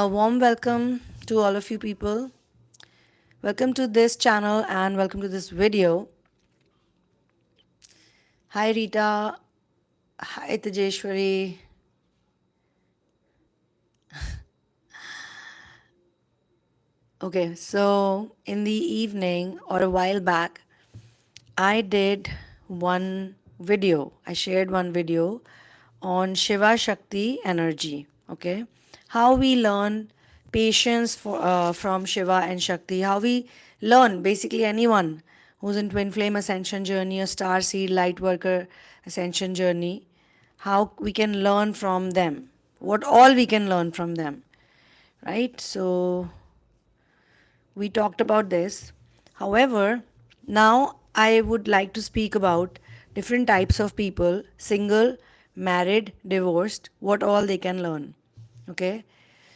A warm welcome to all of you people. Welcome to this channel and welcome to this video. Hi Rita. Hi Tejeshwari. Okay, so in the evening or a while back, I did one video. I shared one video on Shiva Shakti energy. Okay, how we learn patience from Shiva and Shakti. How we learn basically anyone who's in Twinflame ascension journey or Starseed Lightworker ascension journey. How we can learn from them. What all we can learn from them. Right. So we talked about this. However, now I would like to speak about different types of people, single, married, divorced, what all they can learn. Okay?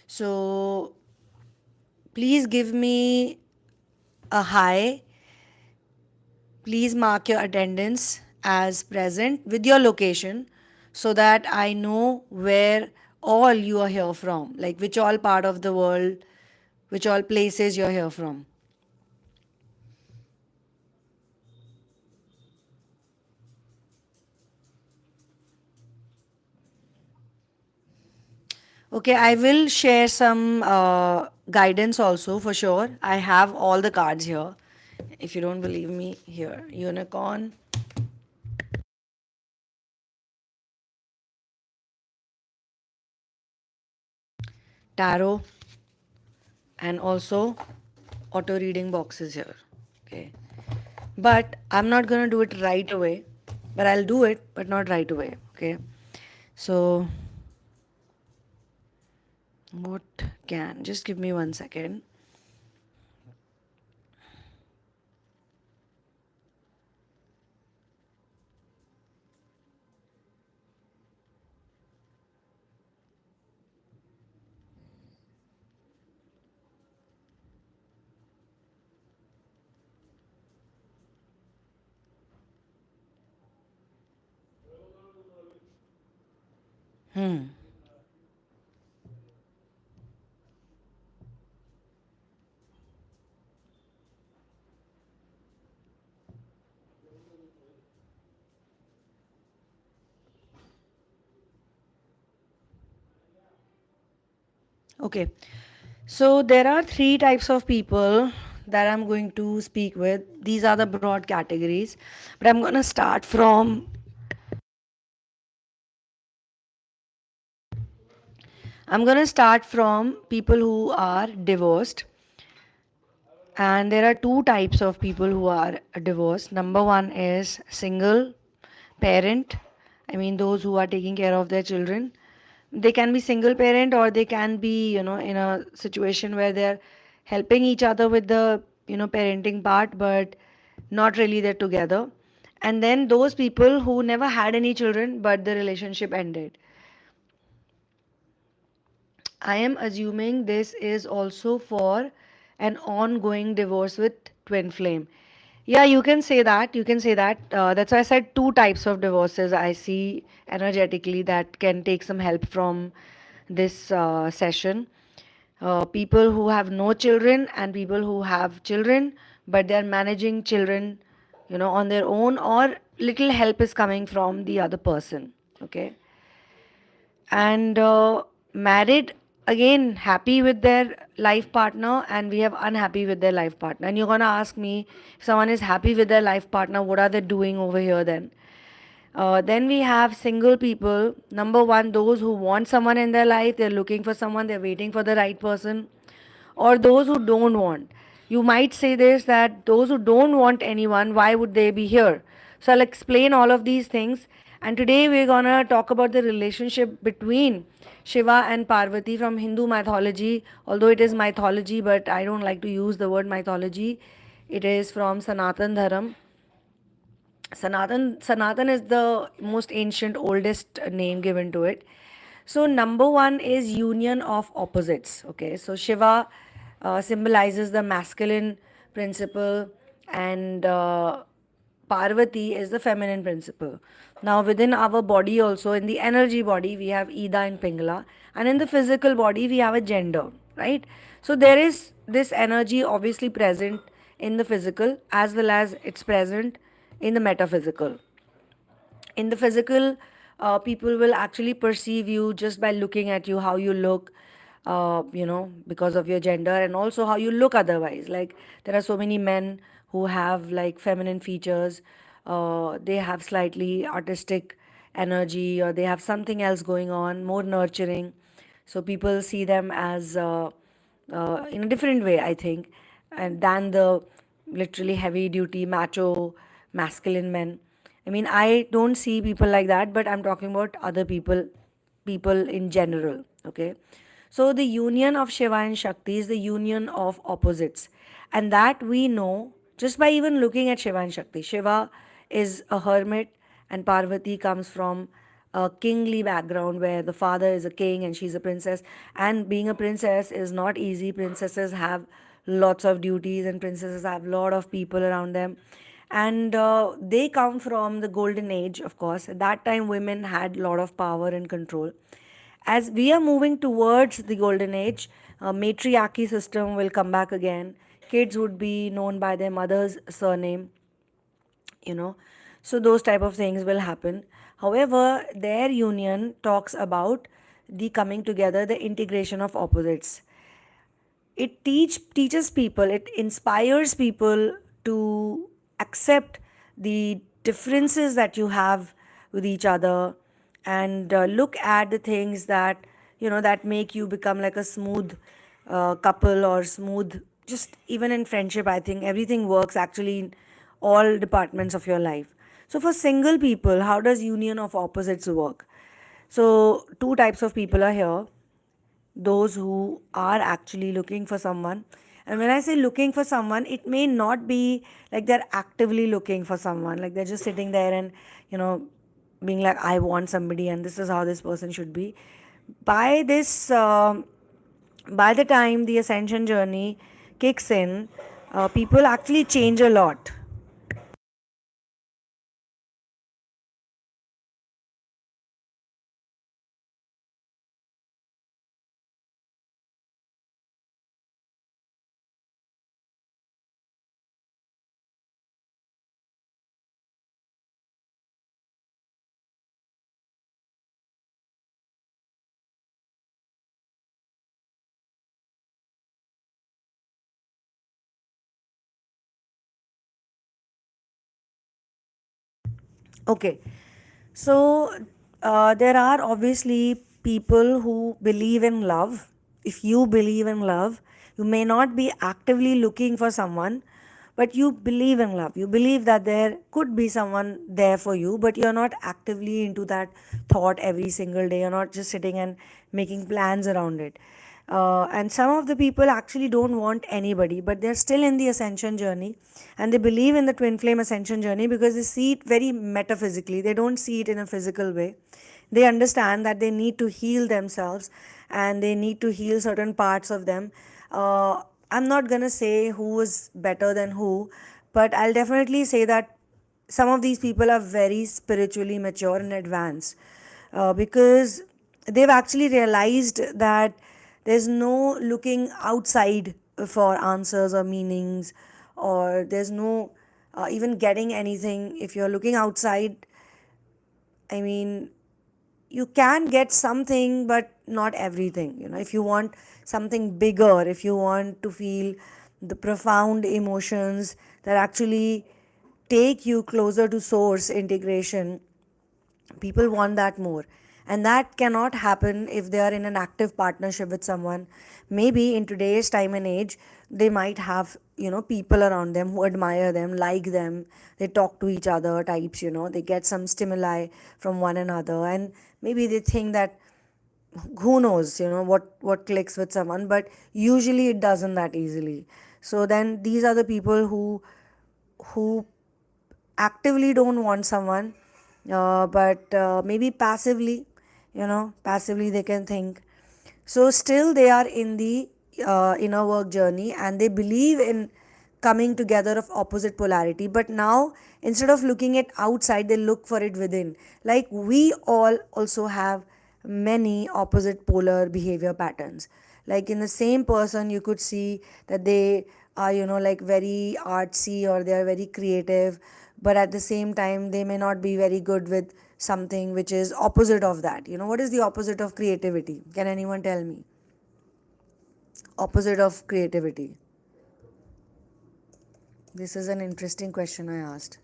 So please give me a hi. Please mark your attendance as present with your location so that I know where all you are here from, like which all part of the world, which all places you're here from. Okay, I will share some guidance also for sure. I have all the cards here. If you don't believe me, here Unicorn, Tarot, and also auto reading boxes here. Okay, but I'm not gonna do it right away, but I'll do it, but not right away. Okay, so what can just give me 1 second. Hmm. Okay, so there are three types of people that I'm going to speak with. These are the broad categories, but I'm going to start from people who are divorced. And there are two types of people who are divorced. Number one is single parent. I mean, those who are taking care of their children. They can be single parent or they can be, in a situation where they're helping each other with the, parenting part, but not really they're together. And then those people who never had any children, but the relationship ended. I am assuming this is also for an ongoing divorce with twin flame. Yeah, you can say that. You can say that. That's why I said two types of divorces I see energetically that can take some help from this session. People who have no children and people who have children, but they're managing children, on their own, or little help is coming from the other person. Okay, and married, again happy with their life partner, and we have unhappy with their life partner. And you're going to ask me, if someone is happy with their life partner, what are they doing over here then? Then we have single people. Number one, those who want someone in their life, they're looking for someone, they're waiting for the right person. Or those who don't want. You might say this, that those who don't want anyone, why would they be here? So I'll explain all of these things. And today we're gonna talk about the relationship between Shiva and Parvati from Hindu mythology. Although it is mythology, but I don't like to use the word mythology. It is from Sanatan Dharam. Sanatan is the most ancient, oldest name given to it. So number one is union of opposites. Okay, so Shiva symbolizes the masculine principle, and Parvati is the feminine principle. Now, within our body, also in the energy body, we have Ida and Pingala, and in the physical body, we have a gender, right? So, there is this energy obviously present in the physical as well as it's present in the metaphysical. In the physical, people will actually perceive you just by looking at you, how you look, because of your gender, and also how you look otherwise. Like, there are so many men who have like feminine features, they have slightly artistic energy, or they have something else going on, more nurturing. So people see them as in a different way, I think, and than the literally heavy duty macho masculine men. I mean, I don't see people like that, but I'm talking about other people, people in general. Okay. So the union of Shiva and Shakti is the union of opposites. And that we know just by even looking at Shiva and Shakti. Shiva is a hermit, and Parvati comes from a kingly background where the father is a king and she's a princess. And being a princess is not easy. Princesses have lots of duties, and princesses have a lot of people around them. And they come from the golden age, of course. At that time, women had a lot of power and control. As we are moving towards the golden age, matriarchy system will come back again. Kids would be known by their mother's surname, you know. So those type of things will happen. However, their union talks about the coming together, the integration of opposites. It teaches people, it inspires people to accept the differences that you have with each other, and look at the things that that make you become like a smooth couple, or smooth, just even in friendship. I think everything works actually in all departments of your life. So for single people, how does union of opposites work? So two types of people are here: those who are actually looking for someone. And when I say looking for someone, it may not be like they're actively looking for someone, like they're just sitting there and, you know, being like, I want somebody and this is how this person should be. By this, by the time the ascension journey kicks in, people actually change a lot. Okay. So there are obviously people who believe in love. If you believe in love, you may not be actively looking for someone, but you believe in love. You believe that there could be someone there for you, but you're not actively into that thought every single day. You're not just sitting and making plans around it. And some of the people actually don't want anybody, but they're still in the ascension journey, and they believe in the twin flame ascension journey because they see it very metaphysically. They don't see it in a physical way. They understand that they need to heal themselves, and they need to heal certain parts of them. I'm not gonna say who is better than who, but I'll definitely say that some of these people are very spiritually mature and advanced, because they've actually realized that there's no looking outside for answers or meanings, or there's no even getting anything if you're looking outside. I mean, you can get something, but not everything. If you want something bigger, if you want to feel the profound emotions that actually take you closer to source integration, people want that more. And that cannot happen if they are in an active partnership with someone. Maybe in today's time and age, they might have people around them who admire them, like them, they talk to each other types, they get some stimuli from one another, and maybe they think that, who knows, what clicks with someone, but usually it doesn't that easily. So then these are the people who actively don't want someone, but maybe passively, passively they can think. So still they are in the inner work journey, and they believe in coming together of opposite polarity. But now, instead of looking at outside, they look for it within. Like we all also have many opposite polar behavior patterns. Like in the same person, you could see that they are, like very artsy, or they are very creative, but at the same time, they may not be very good with something which is opposite of that. What is the opposite of creativity? Can anyone tell me? Opposite of creativity. This is an interesting question I asked.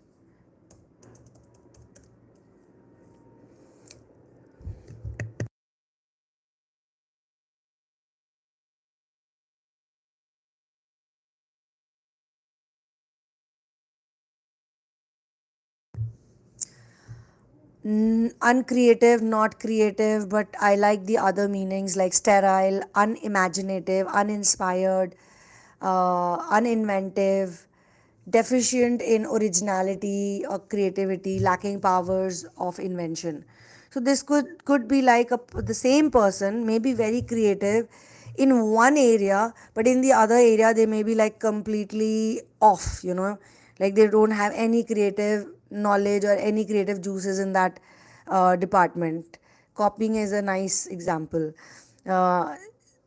Uncreative, not creative, but I like the other meanings like sterile, unimaginative, uninspired, uninventive, deficient in originality or creativity, lacking powers of invention. So this could be like the same person may be very creative in one area, but in the other area they may be like completely off. Like they don't have any creative knowledge or any creative juices in that department. Copying is a nice example. uh,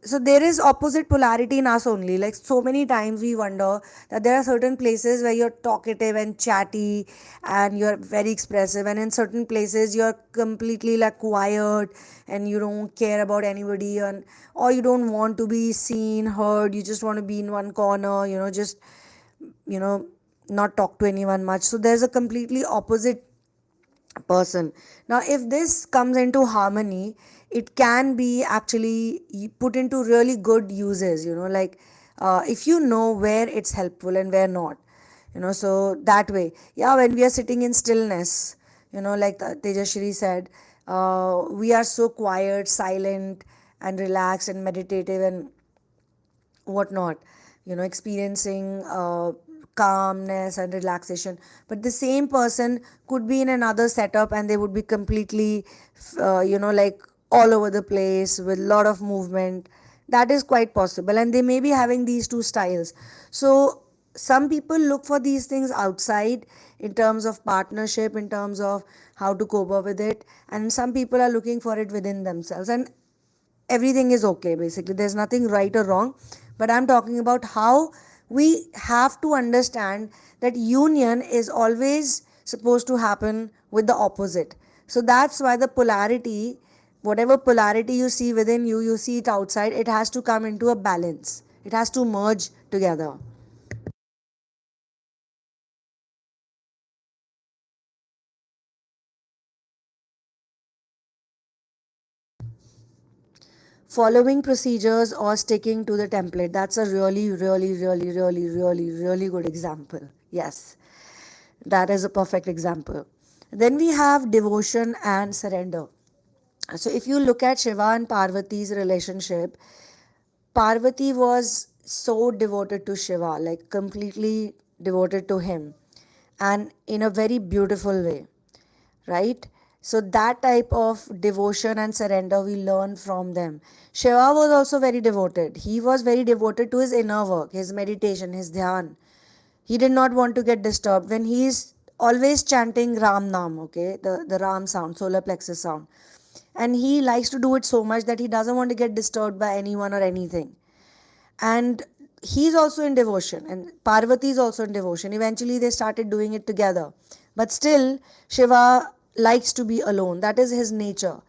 so there is opposite polarity in us only. Like so many times we wonder that there are certain places where you're talkative and chatty and you're very expressive, and in certain places you're completely like quiet and you don't care about anybody, and or you don't want to be seen, heard, you just want to be in one corner, just you know not talk to anyone much. So there's a completely opposite person. Now if this comes into harmony, it can be actually put into really good uses, like if you know where it's helpful and where not, so that way, yeah, when we are sitting in stillness, like Tejashri said, we are so quiet, silent and relaxed and meditative and whatnot, experiencing calmness and relaxation. But the same person could be in another setup and they would be completely, like all over the place with a lot of movement. That is quite possible. And they may be having these two styles. So some people look for these things outside in terms of partnership, in terms of how to cope up with it. And some people are looking for it within themselves. And everything is okay, basically there's nothing right or wrong, but I'm talking about how we have to understand that union is always supposed to happen with the opposite. So that's why the polarity, whatever polarity you see within you, you see it outside, it has to come into a balance, it has to merge together. Following procedures or sticking to the template, that's a really really really really really really good example. Yes, that is a perfect example. Then we have devotion and surrender. So if you look at Shiva and Parvati's relationship, Parvati was so devoted to Shiva, like completely devoted to him, and in a very beautiful way, right? So that type of devotion and surrender we learn from them. Shiva was also very devoted. He was very devoted to his inner work, his meditation, his dhyan. He did not want to get disturbed. When he is always chanting Ram Nam, okay, the Ram sound, solar plexus sound. And he likes to do it so much that he doesn't want to get disturbed by anyone or anything. And he's also in devotion, and Parvati is also in devotion. Eventually, they started doing it together. But still, Shiva likes to be alone. That is his nature.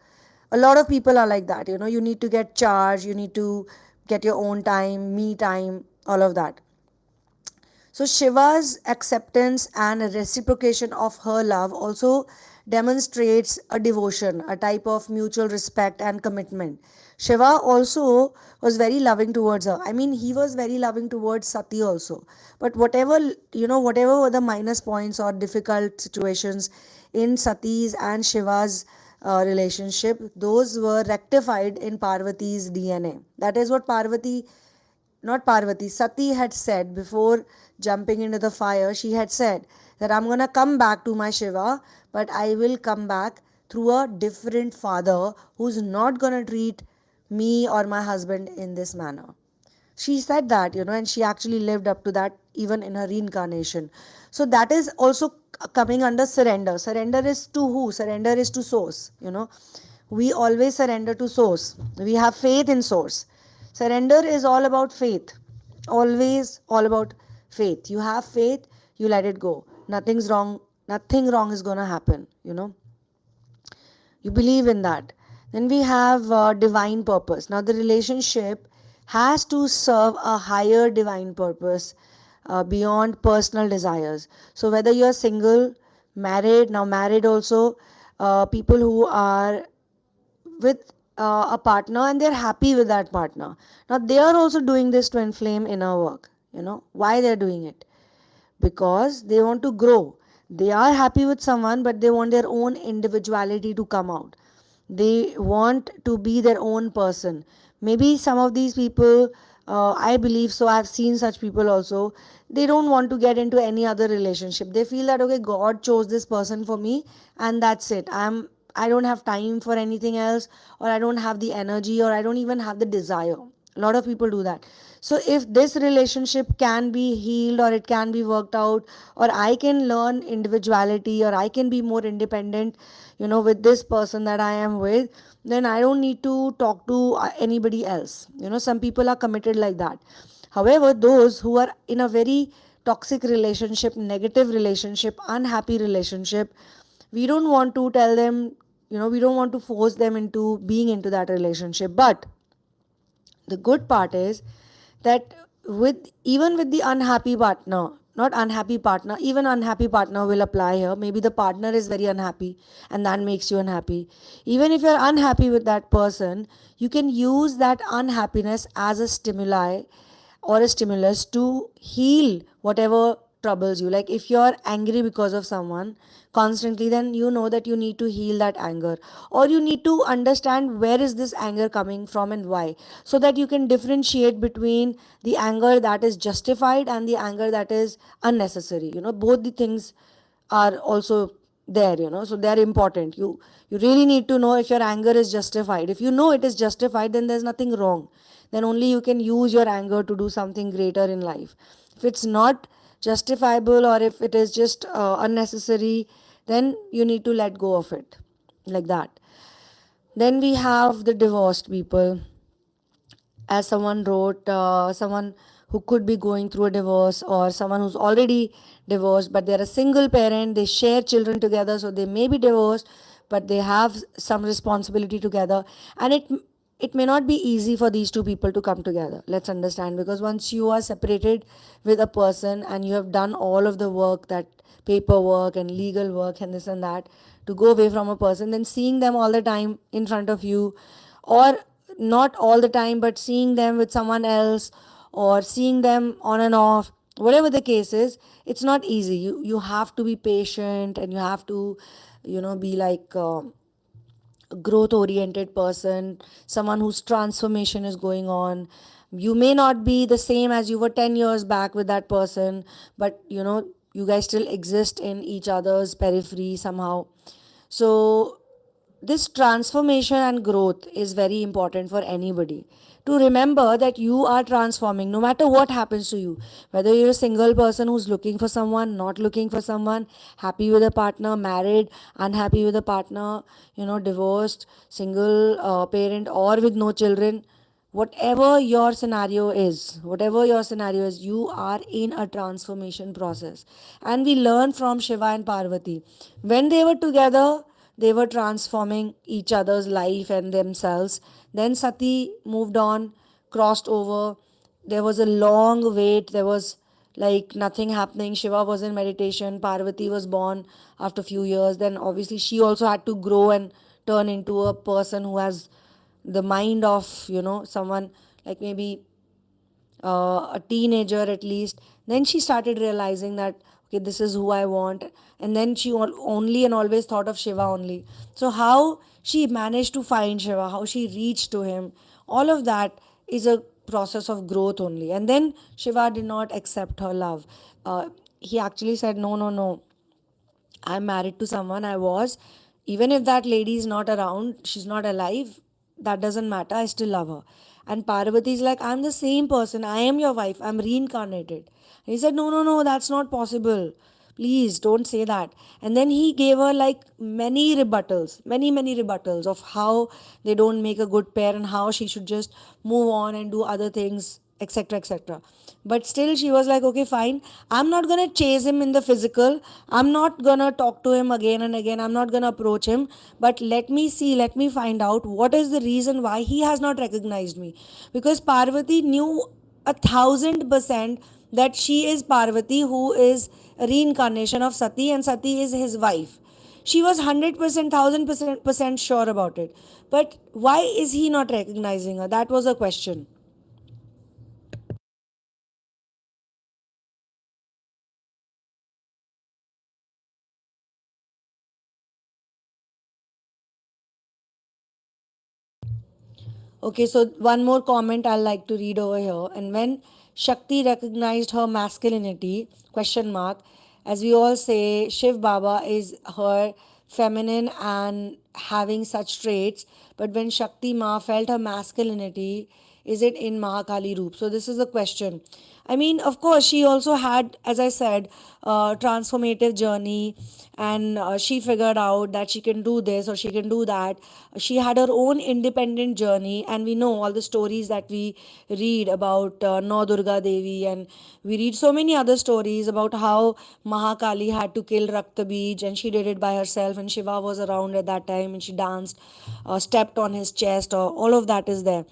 A lot of people are like that. You need to get charged, you need to get your own time, me time, all of that. So Shiva's acceptance and reciprocation of her love also demonstrates a devotion, a type of mutual respect and commitment. Shiva also was very loving towards her. I mean, he was very loving towards Sati also. But whatever were the minus points or difficult situations in Sati's and Shiva's relationship, those were rectified in Parvati's DNA. That is what Sati had said before jumping into the fire. She had said that I'm going to come back to my Shiva, but I will come back through a different father who's not going to treat me or my husband in this manner. She said that, and she actually lived up to that even in her reincarnation. So that is also coming under surrender. Surrender is to who? Surrender is to source. We always surrender to source. We have faith in source. Surrender is all about faith. Always all about faith. You have faith, you let it go. Nothing's wrong. Nothing wrong is going to happen. You believe in that. Then we have divine purpose. Now the relationship has to serve a higher divine purpose beyond personal desires. So whether you're single, married, now married also, people who are with a partner and they're happy with that partner, now they are also doing this twin flame inner work. Why they're doing it? Because they want to grow. They are happy with someone, but they want their own individuality to come out. They want to be their own person. Maybe some of these people, I believe so, I've seen such people also, they don't want to get into any other relationship. They feel that, okay, God chose this person for me, and that's it. I don't have time for anything else, or I don't have the energy, or I don't even have the desire. A lot of people do that. So if this relationship can be healed, or it can be worked out, or I can learn individuality, or I can be more independent, with this person that I am with, then I don't need to talk to anybody else. Some people are committed like that. However, those who are in a very toxic relationship, negative relationship, unhappy relationship, we don't want to tell them, we don't want to force them into being into that relationship. But the good part is that with even with the unhappy partner, not unhappy partner, even unhappy partner will apply here. Maybe the partner is very unhappy and that makes you unhappy. Even if you're unhappy with that person, you can use that unhappiness as a stimuli or a stimulus to heal whatever troubles you. Like if you're angry because of someone constantly, then you know that you need to heal that anger, or you need to understand where is this anger coming from and why, so that you can differentiate between the anger that is justified and the anger that is unnecessary. Both the things are also there. So they are important. You really need to know if your anger is justified. If you know it is justified, then there's nothing wrong. Then only you can use your anger to do something greater in life. If it's not justifiable, or if it is just unnecessary, then you need to let go of it, like that. Then we have the divorced people. As someone wrote, someone who could be going through a divorce, or someone who's already divorced but they're a single parent, they share children together, so they may be divorced but they have some responsibility together. And it may not be easy for these two people to come together, let's understand, because once you are separated with a person and you have done all of the work, that paperwork and legal work and this and that, to go away from a person, then seeing them all the time in front of you, or not all the time but seeing them with someone else, or seeing them on and off, whatever the case is, it's not easy. You have to be patient, and you have to be like growth oriented person, someone whose transformation is going on. You may not be the same as you were 10 years back with that person, but you guys still exist in each other's periphery somehow. So this transformation and growth is very important for anybody, to remember that you are transforming no matter what happens to you. Whether you're a single person who's looking for someone, not looking for someone, happy with a partner, married, unhappy with a partner, divorced, single parent, or with no children, whatever your scenario is, you are in a transformation process. And we learn from Shiva and Parvati. When they were together, they were transforming each other's life and themselves. Then Sati moved on, crossed over. There was a long wait. There was like nothing happening. Shiva was in meditation. Parvati was born after a few years. Then obviously she also had to grow and turn into a person who has the mind of, someone like maybe a teenager at least. Then she started realizing that, okay, this is who I want. And then she only and always thought of Shiva only. So how she managed to find Shiva, how she reached to him, all of that is a process of growth only. And then Shiva did not accept her love. He actually said, no, no, no, I'm married to someone. I was. Even if that lady is not around, she's not alive, that doesn't matter. I still love her. And Parvati's like, I'm the same person. I am your wife. I'm reincarnated. And he said, no, no, no, that's not possible. Please don't say that. And then he gave her like many rebuttals, many rebuttals of how they don't make a good pair and how she should just move on and do other things, etc., etc. But still, she was like, okay, fine. I'm not gonna chase him in the physical. I'm not gonna talk to him again and again. I'm not gonna approach him. But let me see, let me find out what is the reason why he has not recognized me. Because Parvati knew 1,000% that she is Parvati, who is a reincarnation of Sati, and Sati is his wife. She was 100%, 1,000% sure about it. But why is he not recognizing her? That was a question. Okay, so one more comment I'll like to read over here. And when Shakti recognized her masculinity, question mark, as we all say, Shiv Baba is her feminine and having such traits. But when Shakti Ma felt her masculinity, is it in Mahakali Roop? So this is the question. I mean, of course, she also had, as I said, a transformative journey, and she figured out that she can do this or she can do that. She had her own independent journey, and we know all the stories that we read about No Durga Devi, and we read so many other stories about how Mahakali had to kill Rakta Bij, and she did it by herself, and Shiva was around at that time, and she danced, stepped on his chest, or all of that is there.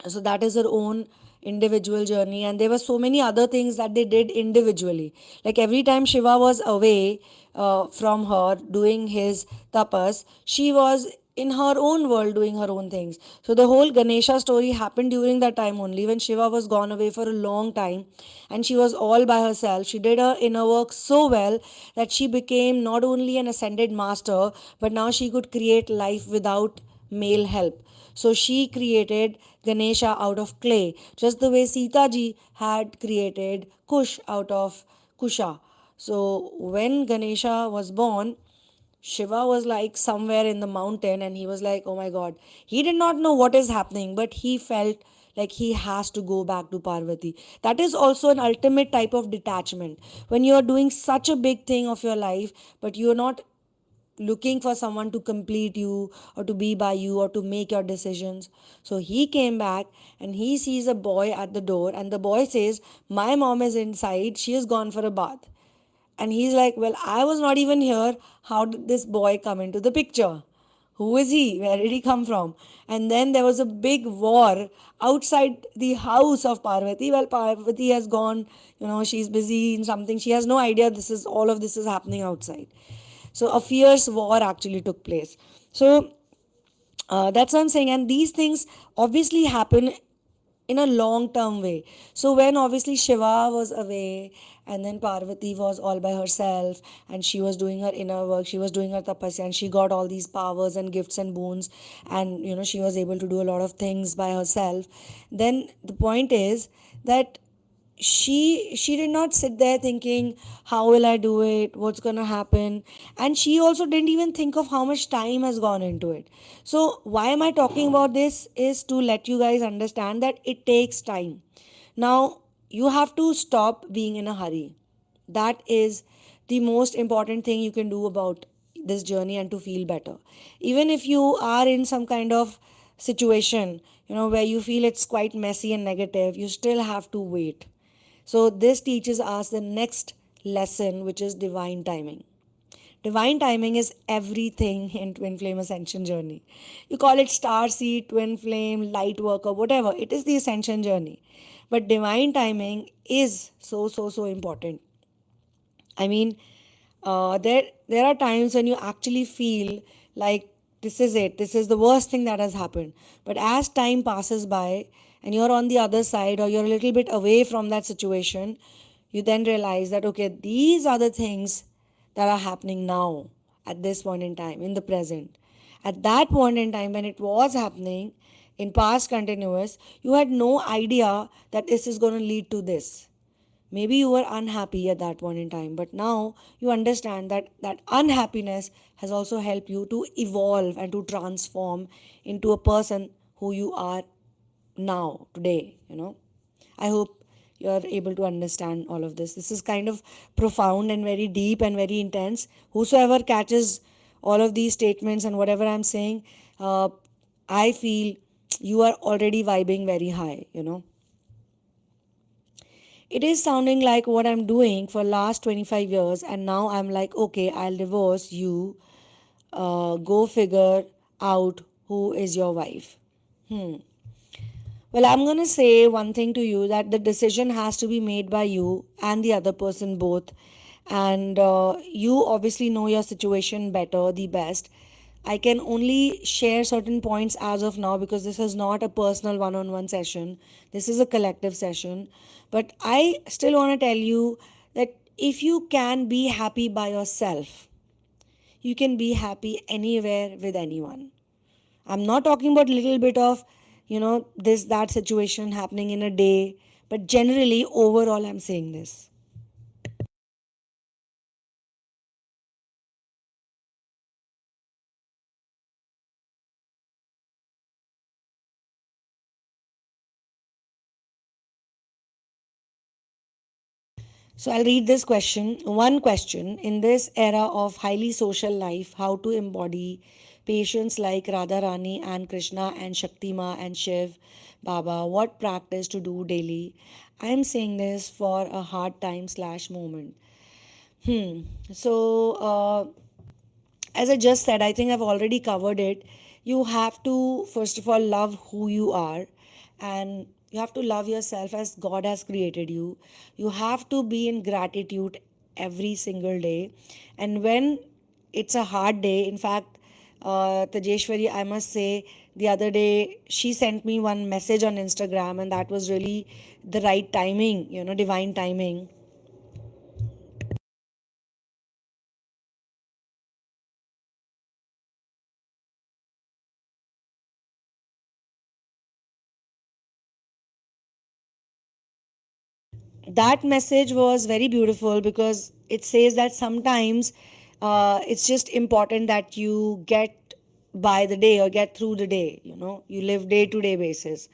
So that is her own individual journey, and there were so many other things that they did individually. Like every time Shiva was away from her doing his tapas, she was in her own world doing her own things. So the whole Ganesha story happened during that time only, when Shiva was gone away for a long time and she was all by herself. She did her inner work so well that she became not only an ascended master, but now she could create life without male help. So she created Ganesha out of clay, just the way Sita ji had created Kush out of Kusha. So when Ganesha was born, Shiva was like somewhere in the mountain and he was like, oh my god. He did not know what is happening, but he felt like he has to go back to Parvati. That is also an ultimate type of detachment. When you are doing such a big thing of your life, but you are not looking for someone to complete you or to be by you or to make your decisions. So he came back and he sees a boy at the door, and the boy says, my mom is inside, she has gone for a bath. And he's like, well, I was not even here. How did this boy come into the picture? Who is he? Where did he come from? And then there was a big war outside the house of Parvati. Well, Parvati has gone, she's busy in something. She has no idea all of this is happening outside. So a fierce war actually took place. So that's what I'm saying. And these things obviously happen in a long term way. So when obviously Shiva was away and then Parvati was all by herself and she was doing her inner work, she was doing her tapasya, and she got all these powers and gifts and boons, and she was able to do a lot of things by herself. Then the point is that she did not sit there thinking, how will I do it, what's going to happen, and she also didn't even think of how much time has gone into it. So why am I talking about this is to let you guys understand that it takes time. Now you have to stop being in a hurry. That is the most important thing you can do about this journey and to feel better. Even if you are in some kind of situation, where you feel it's quite messy and negative, you still have to wait. So, this teaches us the next lesson, which is divine timing. Divine timing is everything in Twin Flame Ascension journey. You call it Starseed, Twin Flame, Lightworker, whatever. It is the Ascension journey. But divine timing is so important. I mean, there are times when you actually feel like this is it. This is the worst thing that has happened. But as time passes by and you're on the other side or you're a little bit away from that situation, you then realize that okay, these are the things that are happening now at this point in time in the present. At that point in time when it was happening in past continuous, you had no idea that this is going to lead to this. Maybe you were unhappy at that point in time, but now you understand that that unhappiness has also helped you to evolve and to transform into a person who you are now, today, I hope you're able to understand all of this. This is kind of profound and very deep and very intense. Whosoever catches all of these statements and whatever I'm saying, I feel you are already vibing very high. It is sounding like what I'm doing for last 25 years, and now I'm like, okay, I'll divorce you. Go figure out who is your wife. Well, I'm going to say one thing to you, that the decision has to be made by you and the other person both. And you obviously know your situation better, the best. I can only share certain points as of now because this is not a personal one on one session. This is a collective session. But I still want to tell you that if you can be happy by yourself, you can be happy anywhere with anyone. I'm not talking about little bit of, this, that situation happening in a day, but generally, overall, I'm saying this. So I'll read this question. One question: in this era of highly social life, how to embody patience like Radharani and Krishna and Shaktima and Shiv, Baba, what practice to do daily? I am saying this for a hard time slash moment. So, as I just said, I think I've already covered it. You have to, first of all, love who you are, and you have to love yourself as God has created you. You have to be in gratitude every single day. And when it's a hard day, in fact, Tajeshwari, I must say, the other day, she sent me one message on Instagram, and that was really the right timing, divine timing. That message was very beautiful because it says that sometimes it's just important that you get by the day or get through the day. You live day to day basis.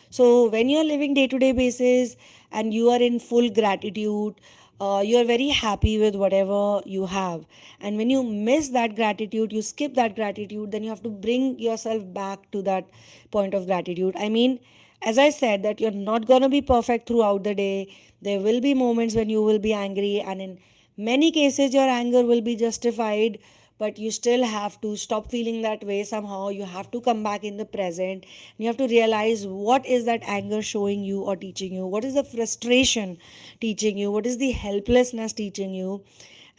So when you're living day to day basis and you are in full gratitude, you're very happy with whatever you have. And when you miss that gratitude, you skip that gratitude, then you have to bring yourself back to that point of gratitude. I mean, as I said, that you're not going to be perfect throughout the day. There will be moments when you will be angry, and in many cases, your anger will be justified, but you still have to stop feeling that way somehow. You have to come back in the present. You have to realize what is that anger showing you or teaching you, what is the frustration teaching you, what is the helplessness teaching you.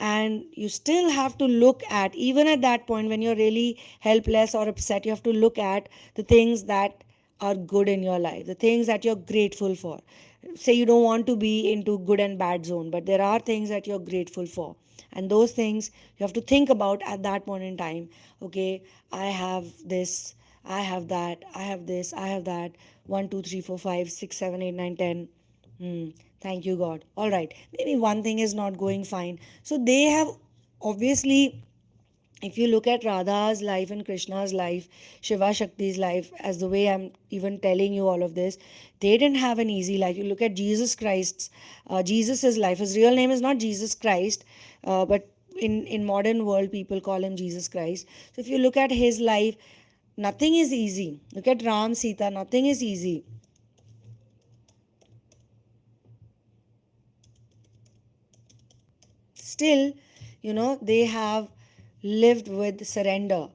And you still have to look at, even at that point when you're really helpless or upset, you have to look at the things that are good in your life, the things that you're grateful for. Say you don't want to be into good and bad zone, but there are things that you're grateful for, and those things you have to think about at that point in time. Okay, I have this, I have that, I have this, I have that. 1 2 3 4 5 6 7 8 9 10. Thank you, God. All right, maybe one thing is not going fine, so they have, obviously, if you look at Radha's life and Krishna's life, Shiva Shakti's life, as the way I'm even telling you all of this, they didn't have an easy life. You look at Jesus's life. His real name is not Jesus Christ, but in modern world, people call him Jesus Christ. So if you look at his life, nothing is easy. Look at Ram, Sita, nothing is easy. Still, they have lived with surrender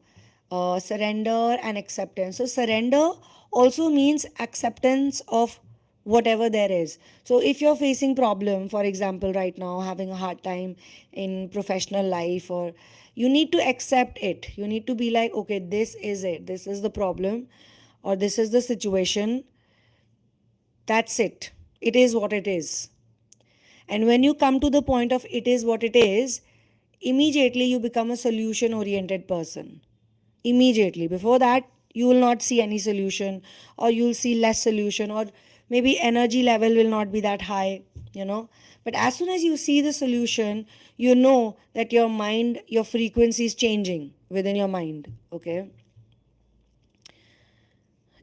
and acceptance. So surrender also means acceptance of whatever there is. So if you're facing problem, for example, right now having a hard time in professional life, or you need to accept it. You need to be like, okay, this is it, this is the problem, or this is the situation. That's it, it is what it is. And when you come to the point of it is what it is, immediately you become a solution oriented person. Immediately. Before that, you will not see any solution, or you'll see less solution, or maybe energy level will not be that high. But as soon as you see the solution, you know that your mind, your frequency is changing within your mind. Okay.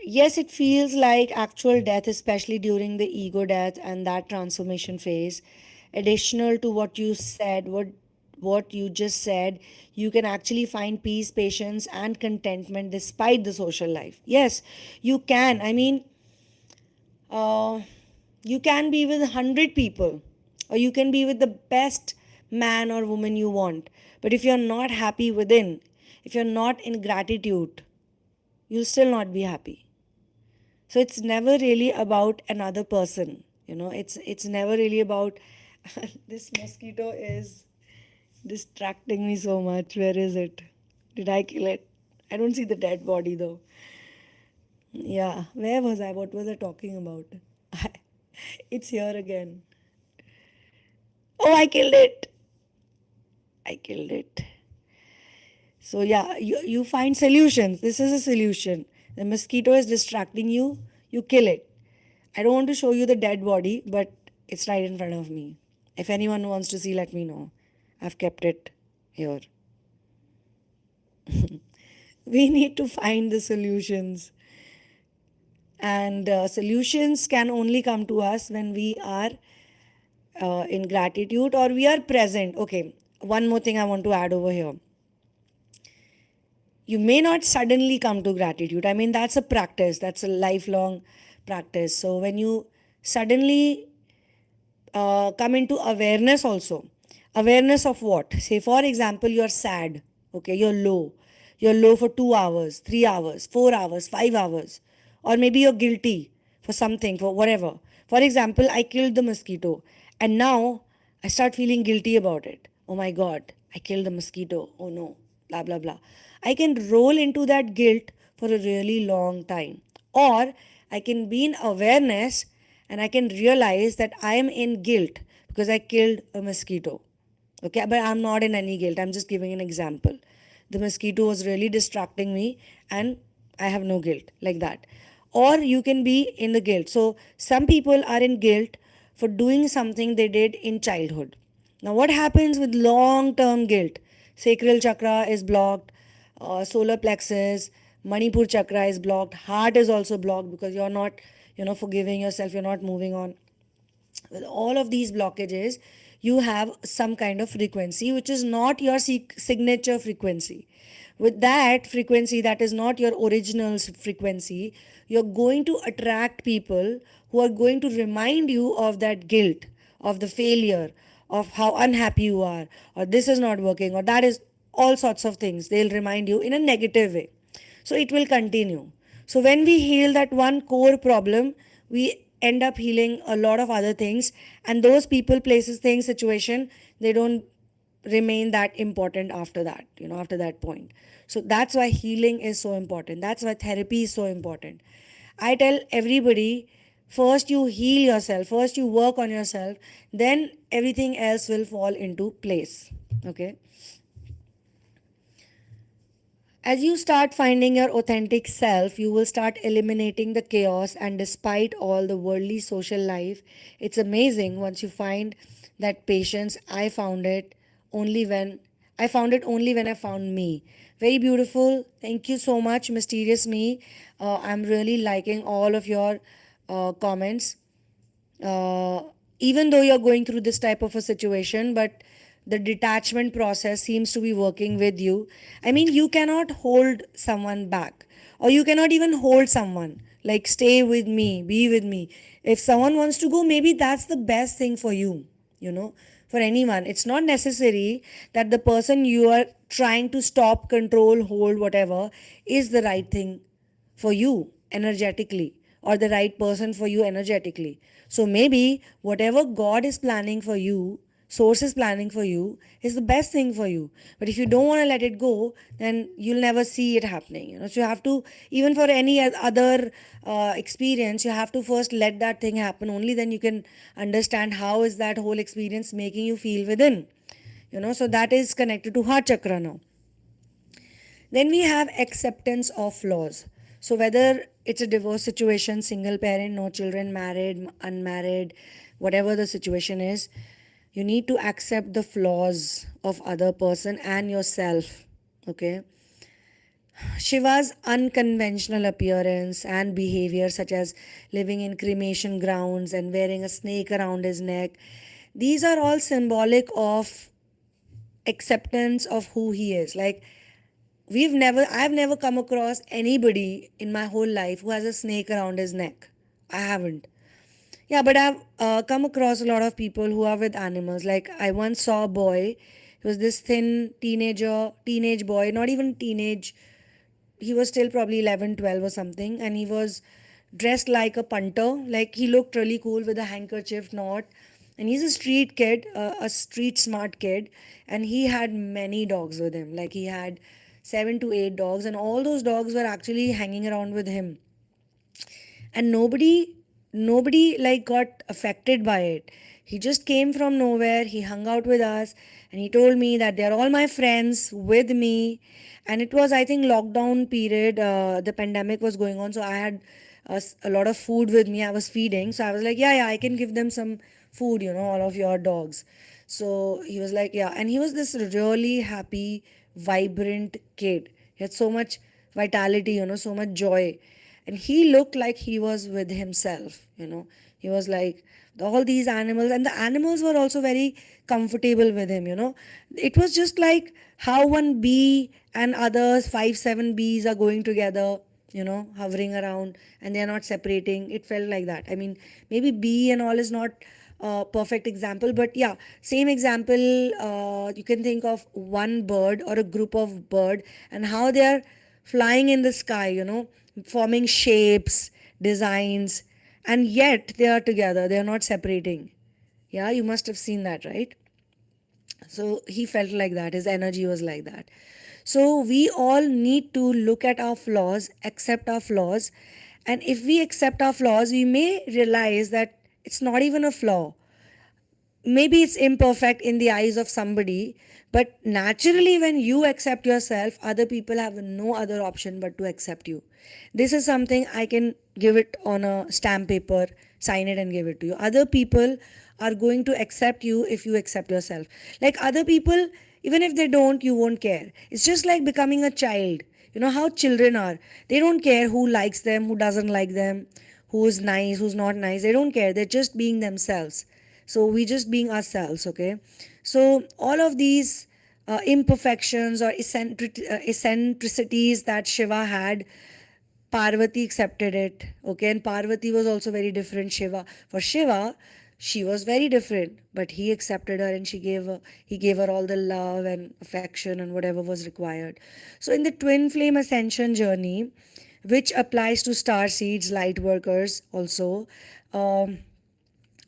Yes, it feels like actual death, especially during the ego death and that transformation phase. Additional to what you said, what you just said, you can actually find peace, patience, and contentment despite the social life. Yes, you can. I mean, uh, you can be with 100 people, or you can be with the best man or woman you want. But if you're not happy within, if you're not in gratitude, you'll still not be happy. So it's never really about another person. It's never really about this mosquito is distracting me so much. Where is it? Did I kill it? I don't see the dead body though. Yeah, where was I? What was I talking about? It's here again. Oh, I killed it. I killed it. So yeah, you find solutions. This is a solution. The mosquito is distracting you, you kill it. I don't want to show you the dead body, but it's right in front of me. If anyone wants to see, let me know. I've kept it here. We need to find the solutions. And solutions can only come to us when we are in gratitude or we are present. Okay, one more thing I want to add over here. You may not suddenly come to gratitude. I mean, that's a practice, that's a lifelong practice. So when you suddenly come into awareness also, awareness of what? Say, for example, you're sad, okay, you're low for 2 hours, 3 hours, 4 hours, 5 hours, or maybe you're guilty for something, for whatever. For example, I killed the mosquito and now I start feeling guilty about it. Oh my god, I killed the mosquito. Oh no, blah blah blah. I can roll into that guilt for a really long time. Or I can be in awareness and I can realize that I am in guilt because I killed a mosquito. Okay, but I'm not in any guilt. I'm just giving an example. The mosquito was really distracting me and I have no guilt, like that. Or you can be in the guilt. So some people are in guilt for doing something they did in childhood. Now, what happens with long term guilt? Sacral chakra is blocked, solar plexus, Manipur chakra is blocked, heart is also blocked because you're not, forgiving yourself, you're not moving on. With all of these blockages, you have some kind of frequency which is not your signature frequency. With that frequency, that is not your original frequency, you're going to attract people who are going to remind you of that guilt, of the failure, of how unhappy you are, or this is not working, or that is all sorts of things. They'll remind you in a negative way. So it will continue. So when we heal that one core problem, we end up healing a lot of other things. And those people, places, things, situation, they don't remain that important after that, after that point. So that's why healing is so important. That's why therapy is so important. I tell everybody, first you heal yourself, first you work on yourself, then everything else will fall into place. Okay. As you start finding your authentic self, you will start eliminating the chaos, and despite all the worldly social life, it's amazing once you find that patience. I found it only when I found me. Very beautiful. Thank you so much, Mysterious Me. I'm really liking all of your comments. uh, Even though you're going through this type of a situation, but the detachment process seems to be working with you. I mean, you cannot hold someone back, or you cannot even hold someone like, stay with me, be with me. If someone wants to go, maybe that's the best thing for you, for anyone. It's not necessary that the person you are trying to stop, control, hold, whatever, is the right thing for you energetically, or the right person for you energetically. So maybe whatever God is planning for you, source is planning for you, is the best thing for you. But if you don't want to let it go, then you'll never see it happening. So you have to, even for any other experience, you have to first let that thing happen. Only then you can understand how is that whole experience making you feel within. So that is connected to heart chakra now. Then we have acceptance of flaws. So whether it's a divorce situation, single parent, no children, married, unmarried, whatever the situation is, you need to accept the flaws of other person and yourself. Okay. Shiva's unconventional appearance and behavior, such as living in cremation grounds and wearing a snake around his neck, these are all symbolic of acceptance of who he is. Like, I've never come across anybody in my whole life who has a snake around his neck. I haven't. Yeah, but I've come across a lot of people who are with animals. Like, I once saw a boy. He was this thin teenage boy, not even teenage. He was still probably 11, 12 or something. And he was dressed like a punter. Like, he looked really cool with a handkerchief knot. And he's a street kid, a street smart kid. And he had many dogs with him. Like, he had 7 to 8 dogs. And all those dogs were actually hanging around with him, and nobody like got affected by it. He just came from nowhere, he hung out with us, and he told me that they're all my friends with me. And it was, I think, lockdown period. The pandemic was going on, so I had a lot of food with me. I was feeding, so I was like, yeah, I can give them some food, all of your dogs. So he was like, yeah. And he was this really happy, vibrant kid. He had so much vitality, so much joy. And he looked like he was with himself. He was like all these animals, and the animals were also very comfortable with him. It was just like how one bee and others 5 7 bees are going together, hovering around, and they're not separating. It felt like that. I mean, maybe bee and all is not a perfect example, but yeah, same example. You can think of one bird or a group of bird, and how they are flying in the sky, forming shapes, designs, and yet they are together. They are not separating. Yeah, you must have seen that, right? So he felt like that. His energy was like that. So we all need to look at our flaws, accept our flaws. And if we accept our flaws, we may realize that it's not even a flaw. Maybe it's imperfect in the eyes of somebody, but naturally, when you accept yourself, other people have no other option but to accept you. This is something I can give it on a stamp paper, sign it, and give it to you. Other people are going to accept you if you accept yourself. Like, other people, even if they don't, you won't care. It's just like becoming a child. You know how children are. They don't care who likes them, who doesn't like them, who's nice, who's not nice. They don't care. They're just being themselves. So we just being ourselves, okay? So all of these imperfections or eccentricities that Shiva had, Parvati accepted it, okay? And Parvati was also very different. For Shiva, she was very different, but he accepted her, and he gave her all the love and affection and whatever was required. So in the twin flame ascension journey, which applies to star seeds, light workers also, um,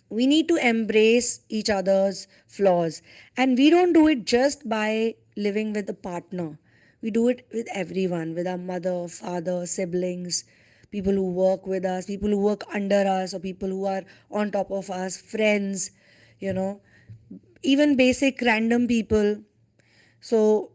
we need to embrace each other's flaws, and we don't do it just by living with a partner. We do it with everyone, with our mother, father, siblings, people who work with us, people who work under us, or people who are on top of us, friends, you know even basic random people. So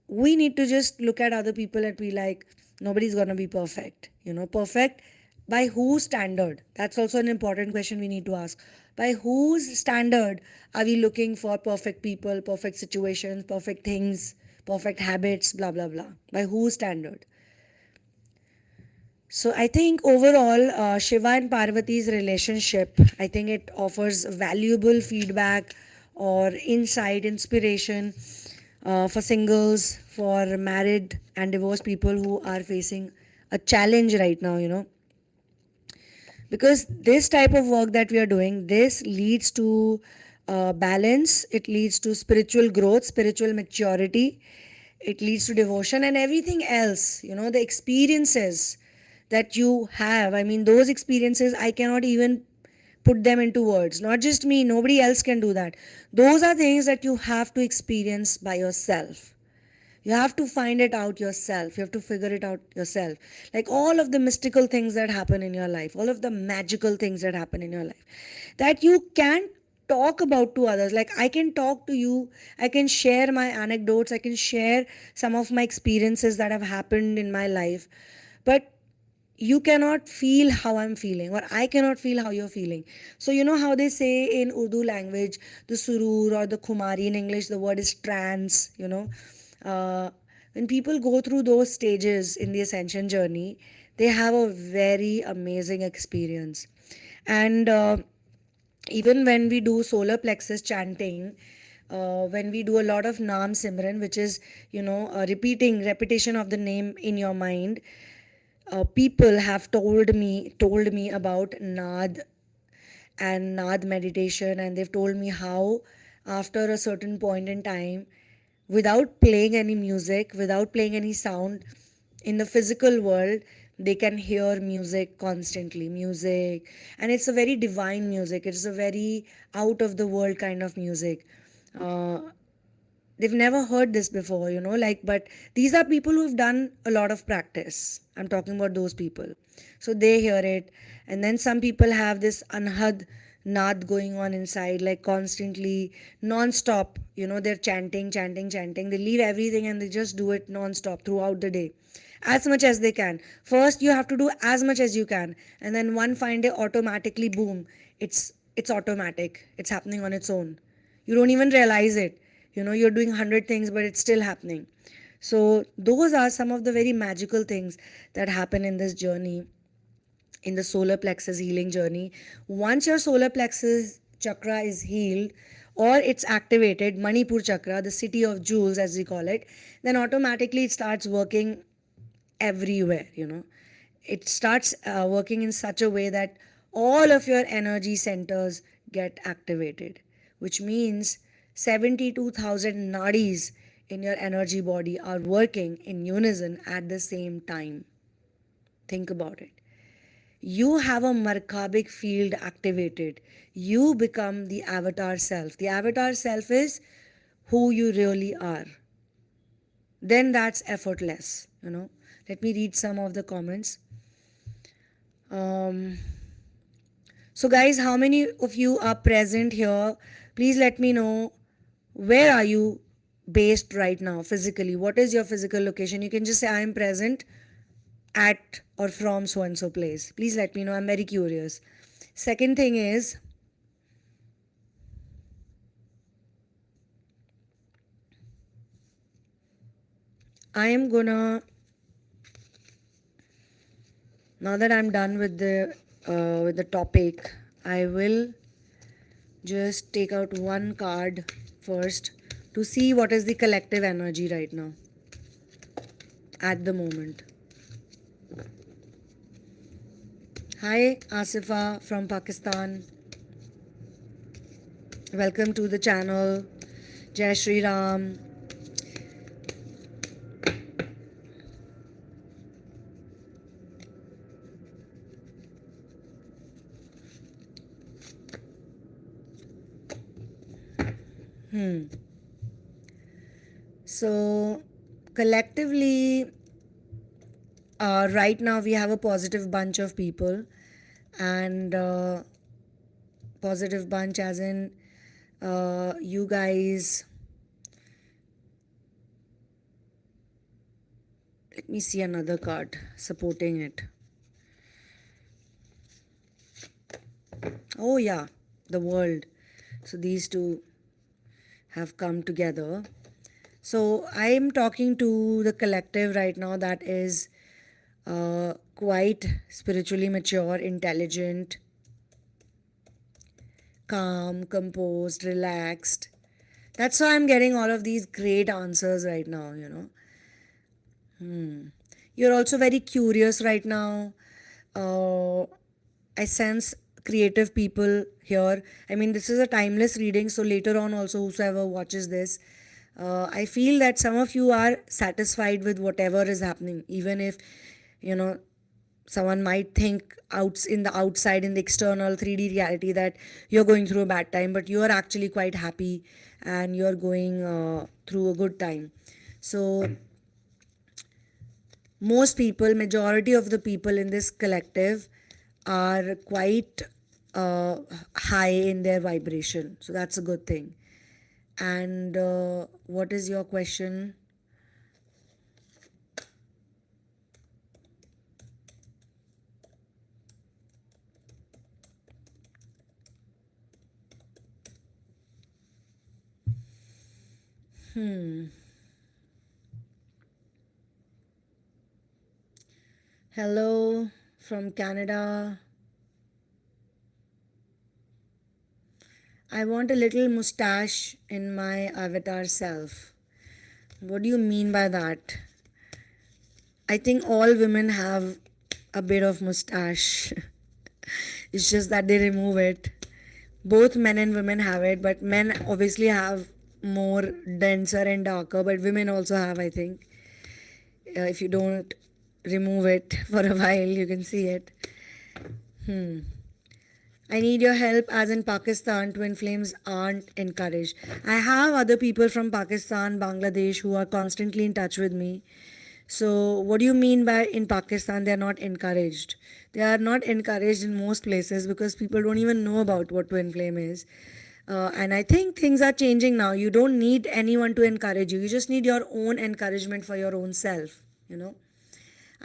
we need to just look at other people and be like, nobody's gonna be perfect. Perfect by whose standard? That's also an important question we need to ask. By whose standard are we looking for perfect people, perfect situations, perfect things, perfect habits, blah blah blah? By whose standard? So I think overall, Shiva and Parvati's relationship, I think it offers valuable feedback or insight, inspiration for singles, for married and divorced people who are facing a challenge right now. Because this type of work that we are doing, this leads to balance, it leads to spiritual growth, spiritual maturity, it leads to devotion and everything else. The experiences that you have, I mean, those experiences, I cannot even put them into words. Not just me, nobody else can do that. Those are things that you have to experience by yourself. You have to find it out yourself. You have to figure it out yourself. Like all of the mystical things that happen in your life, all of the magical things that happen in your life, that you can't talk about to others. Like, I can talk to you, I can share my anecdotes, I can share some of my experiences that have happened in my life, but you cannot feel how I'm feeling, or I cannot feel how you're feeling. So, you know how they say in Urdu language, the surur or the khumari, in English, the word is trance, uh, When people go through those stages in the ascension journey, they have a very amazing experience. And even when we do solar plexus chanting, when we do a lot of Naam Simran, which is, repetition of the name in your mind, people have told me about Nad meditation, and they've told me how after a certain point in time, without playing any music, without playing any sound in the physical world, they can hear music constantly, music, and it's a very divine music. It's a very out of the world kind of music. uh, they've never heard this before, but these are people who've done a lot of practice. I'm talking about those people. So they hear it. And then some people have this anhad nad going on inside, like constantly, non-stop. They're chanting. They leave everything and they just do it non-stop throughout the day, as much as they can. First you have to do as much as you can, and then one fine day, automatically, boom, it's automatic, it's happening on its own. You don't even realize it. You're doing 100 things, but it's still happening. So those are some of the very magical things that happen in this journey, in the solar plexus healing journey. Once your solar plexus chakra is healed, or it's activated, Manipur chakra, the city of jewels as we call it, then automatically it starts working everywhere. It starts working in such a way that all of your energy centers get activated, which means 72,000 nadis in your energy body are working in unison at the same time. Think about it. You have a Markabic field activated. You become the avatar self. The avatar self is who you really are. Then that's effortless. Let me read some of the comments. So guys, how many of you are present here? Please let me know, where are you based right now physically? What is your physical location? You can just say I am present at or from so and so place. Please let me know. I'm very curious. Second thing is, I am gonna, now that I'm done with the topic, I will just take out one card first to see what is the collective energy right now at the moment. Hi Asifa from Pakistan. Welcome to the channel. Jai Shri Ram. So collectively, right now we have a positive bunch of people, and positive bunch as in you guys. Let me see another card supporting it. Oh yeah, the world. So these two have come together. So I'm talking to the collective right now that is quite spiritually mature, intelligent, calm, composed, relaxed. That's why I'm getting all of these great answers right now. You're also very curious right now. I sense creative people here. I mean, this is a timeless reading, so later on, also, whosoever watches this, I feel that some of you are satisfied with whatever is happening, even if, you know, someone might think in the outside, in the external 3D reality, that you're going through a bad time, but you're actually quite happy and you're going through a good time. So most people, majority of the people in this collective are quite high in their vibration. So that's a good thing. And what is your question? Hello from Canada. I want a little mustache in my avatar self. What do you mean by that? I think all women have a bit of mustache. It's just that they remove it. Both men and women have it, but men obviously have more denser and darker, but women also have, I think. If you don't remove it for a while, you can see it. I need your help, as in Pakistan, twin flames aren't encouraged. I have other people from Pakistan, Bangladesh who are constantly in touch with me. So, what do you mean by in Pakistan they are not encouraged? They are not encouraged in most places because people don't even know about what twin flame is. And I think things are changing now. You don't need anyone to encourage you, you just need your own encouragement for your own self, you know.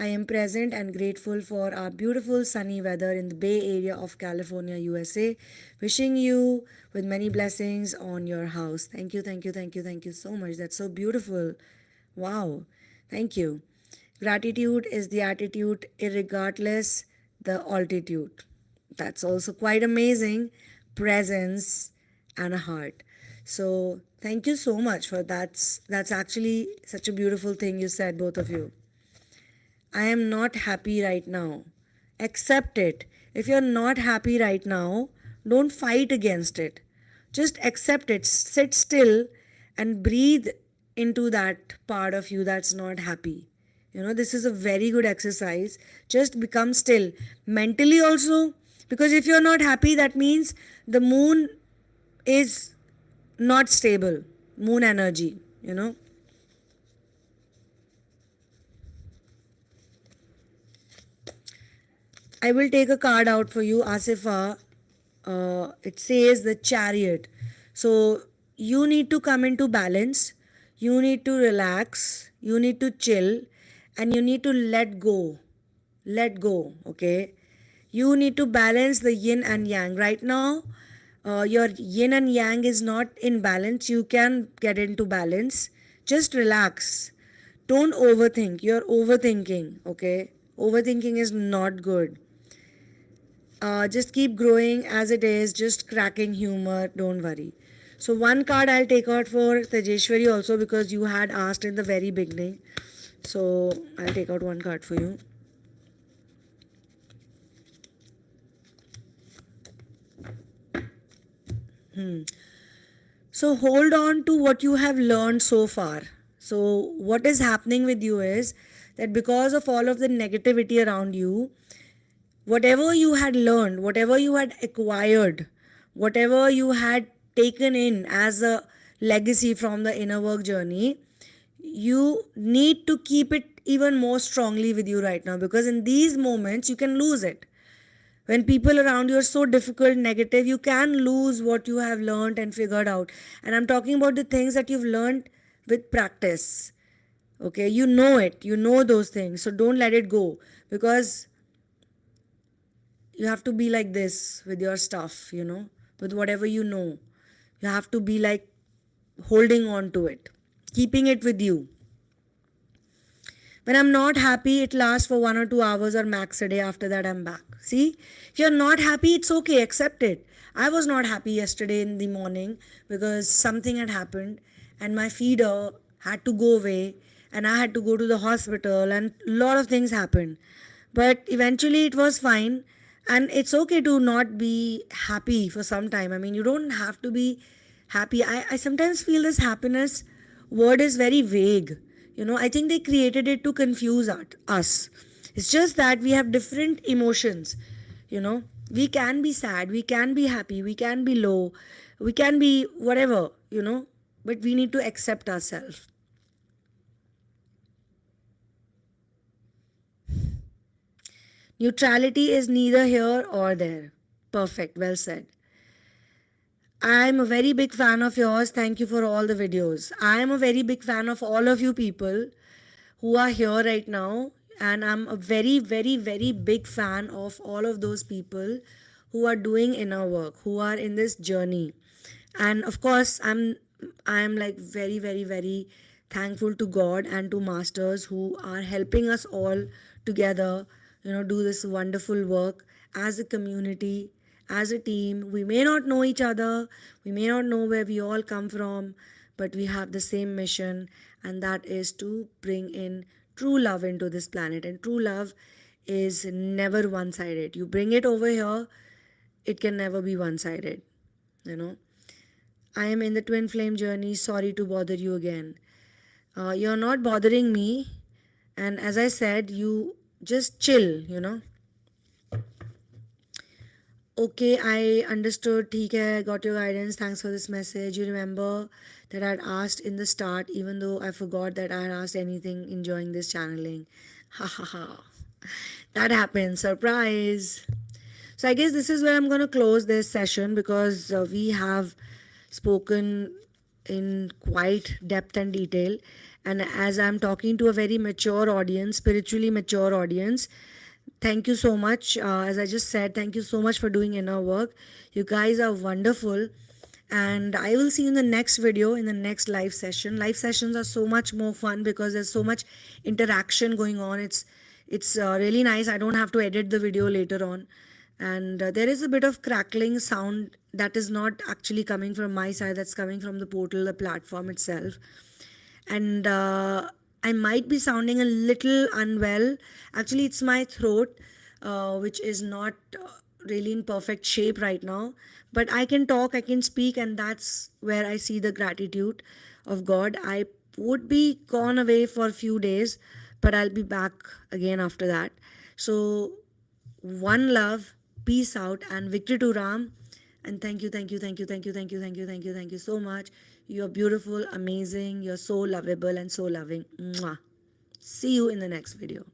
I am present and grateful for our beautiful sunny weather in the Bay Area of California, USA. Wishing you with many blessings on your house. Thank you, thank you, thank you, thank you so much. That's so beautiful. Wow. Thank you. Gratitude is the attitude, irregardless the altitude. That's also quite amazing. Presence and a heart. So thank you so much for that's actually such a beautiful thing you said, both of you. I am not happy right now. Accept it. If you're not happy right now, don't fight against it. Just accept it. Sit still and breathe into that part of you that's not happy. You know, this is a very good exercise. Just become still. Mentally also, because if you're not happy, that means the moon is not stable. Moon energy, you know. I will take a card out for you, Asifa. It says the Chariot. So you need to come into balance, you need to relax, you need to chill, and you need to let go. Let go, okay? You need to balance the yin and yang. Right now, your yin and yang is not in balance. You can get into balance. Just relax. Don't overthink. You're overthinking, okay? Overthinking is not good. Just keep growing as it is, just cracking humor, don't worry. So, one card I'll take out for Tejeshwari also because you had asked in the very beginning. So, I'll take out one card for you. So, hold on to what you have learned so far. So, what is happening with you is that because of all of the negativity around you, whatever you had learned, whatever you had acquired, whatever you had taken in as a legacy from the inner work journey, you need to keep it even more strongly with you right now, because in these moments you can lose it. When people around you are so difficult, negative, you can lose what you have learned and figured out. And I'm talking about the things that you've learned with practice. Okay, you know it, you know those things. So don't let it go, because you have to be like this with your stuff, you know, with whatever you know. You have to be like holding on to it, keeping it with you. When I'm not happy, it lasts for 1 or 2 hours or max a day. After that, I'm back. See, if you're not happy, it's okay, accept it. I was not happy yesterday in the morning because something had happened and my feeder had to go away and I had to go to the hospital and a lot of things happened. But eventually, it was fine. And it's okay to not be happy for some time. I mean, you don't have to be happy. I sometimes feel this happiness word is very vague. You know, I think they created it to confuse us. It's just that we have different emotions. You know, we can be sad, we can be happy, we can be low, we can be whatever, you know, but we need to accept ourselves. Neutrality is neither here or there. Perfect, well said. I'm a very big fan of yours. Thank you for all the videos. I am a very big fan of all of you people who are here right now. And I'm a very, very, very big fan of all of those people who are doing inner work, who are in this journey. And of course, I'm like very, very, very thankful to God and to masters who are helping us all together, do this wonderful work as a community, as a team. We may not know each other, we may not know where we all come from, but we have the same mission, and that is to bring in true love into this planet. And true love is never one sided. You bring it over here, it can never be one sided. You know, I am in the twin flame journey. Sorry to bother you again. You're not bothering me, and as I said, you just chill. Okay, I understood. ठीक है, got your guidance. Thanks for this message. You remember that I'd asked in the start, even though I forgot that I had asked anything enjoying this channeling. Ha ha ha. That happened. Surprise. So I guess this is where I'm going to close this session because we have spoken in quite depth and detail. And as I'm talking to a very mature audience, spiritually mature audience, thank you so much. As I just said, thank you so much for doing inner work. You guys are wonderful. And I will see you in the next video, in the next live session. Live sessions are so much more fun because there's so much interaction going on. It's really nice. I don't have to edit the video later on. And there is a bit of crackling sound that is not actually coming from my side, that's coming from the portal, the platform itself. And I might be sounding a little unwell. Actually, it's my throat, which is not really in perfect shape right now. But I can talk, I can speak, and that's where I see the gratitude of God. I would be gone away for a few days, but I'll be back again after that. So, one love, peace out, and victory to Ram. And thank you, thank you, thank you, thank you, thank you, thank you, thank you, thank you so much. You're beautiful, amazing, you're so lovable and so loving. Mwah. See you in the next video.